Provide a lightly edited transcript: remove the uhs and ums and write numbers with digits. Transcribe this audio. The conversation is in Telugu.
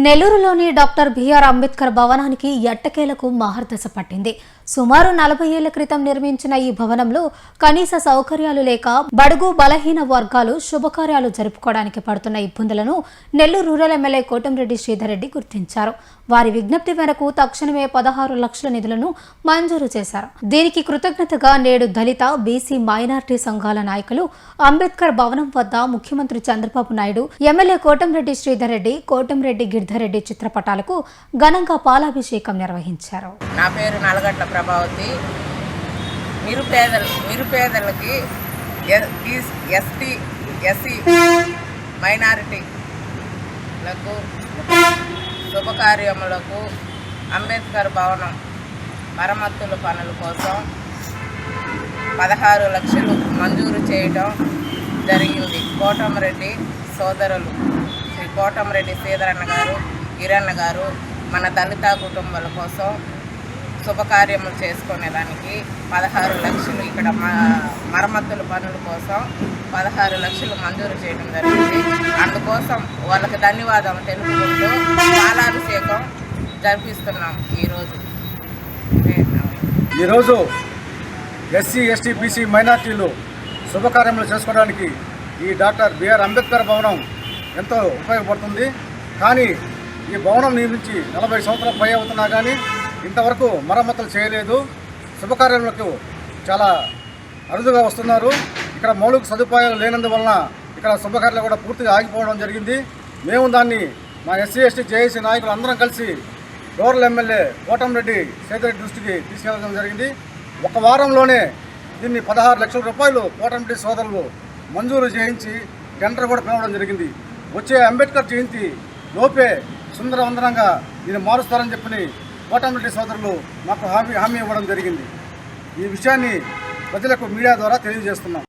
నెల్లూరులోని డాక్టర్ బిఆర్ అంబేద్కర్ భవనానికి ఎట్టకేలకు మహర్దశ పట్టింది. సుమారు 40 ఏళ్ల క్రితం నిర్మించిన ఈ భవనంలో కనీస సౌకర్యాలు లేక బడుగు బలహీన వర్గాలు శుభకార్యాలు జరుపుకోవడానికి పడుతున్న ఇబ్బందులను నెల్లూరు రూరల్ ఎమ్మెల్యే కోటంరెడ్డి శ్రీధర్ రెడ్డి గుర్తించారు. వారి విజ్ఞప్తి మేరకు తక్షణమే 16 లక్షల నిధులను మంజూరు చేశారు. దీనికి కృతజ్ఞతగా నేడు దళిత, బీసీ, మైనార్టీ సంఘాల నాయకులు అంబేద్కర్ భవనం వద్ద ముఖ్యమంత్రి చంద్రబాబు నాయుడు, ఎమ్మెల్యే కోటంరెడ్డి శ్రీధర్ రెడ్డి, కోటంరెడ్డి గిరిధర్రెడ్డి చిత్రపటాలకు ఘనంగా పాలాభిషేకం నిర్వహించారు. నా పేరు నలగట్ల ప్రభావతి. నిరుపేదలకి ఎస్టీ, ఎస్సీ, మైనారిటీలకు శుభకార్యములకు అంబేద్కర్ భవనం మరమ్మతుల పనుల కోసం 16 లక్షలు మంజూరు చేయడం జరిగింది. కోటంరెడ్డి సోదరులు శ్రీ కోటంరెడ్డి శ్రీధరన్న గారు, గిరన్న గారు మన దళిత కుటుంబాల కోసం శుభకార్యములు చేసుకునేదానికి 16 లక్షలు, ఇక్కడ మరమ్మతుల పనుల కోసం 16 లక్షలు మంజూరు చేయడం జరిగింది. అందుకోసం వాళ్ళకి ధన్యవాదాలు తెలుపుకుంటూ పాలాభిషేకం జరిపిస్తున్నాం. ఈరోజు ఎస్సీ, ఎస్టీ, బీసీ, మైనార్టీలు శుభకార్యములు చేసుకోవడానికి ఈ డాక్టర్ బిఆర్ అంబేద్కర్ భవనం ఎంతో ఉపయోగపడుతుంది. కానీ ఈ భవనం నిర్మించి 40 సంవత్సరాలు పై అవుతున్నా కానీ ఇంతవరకు మరమ్మతులు చేయలేదు. శుభకార్యములకు చాలా అరుదుగా వస్తున్నారు. ఇక్కడ మౌలిక సదుపాయాలు లేనందువలన ఇక్కడ శుభకార్యాలు కూడా పూర్తిగా ఆగిపోవడం జరిగింది. మేము దాన్ని మా ఎస్సీ, ఎస్టీ, జేఏసీ నాయకులు అందరం కలిసి రూరల్ ఎమ్మెల్యే కోటంరెడ్డి శ్రీధర్ రెడ్డి దృష్టికి తీసుకెళ్లడం జరిగింది. ఒక వారంలోనే దీన్ని 16 లక్షల రూపాయలు కోటంరెడ్డి సోదరులు మంజూరు చేయించి టెండర్ కూడా పిలవడం జరిగింది. వచ్చే అంబేద్కర్ జయంతి లోపే సుందరవందనంగా దీన్ని మారుస్తారని చెప్పి కోటంరెడ్డి సోదరులు మాకు హామీ ఇవ్వడం జరిగింది. ఈ విషయాన్ని ప్రజలకు మీడియా ద్వారా తెలియజేస్తున్నాం.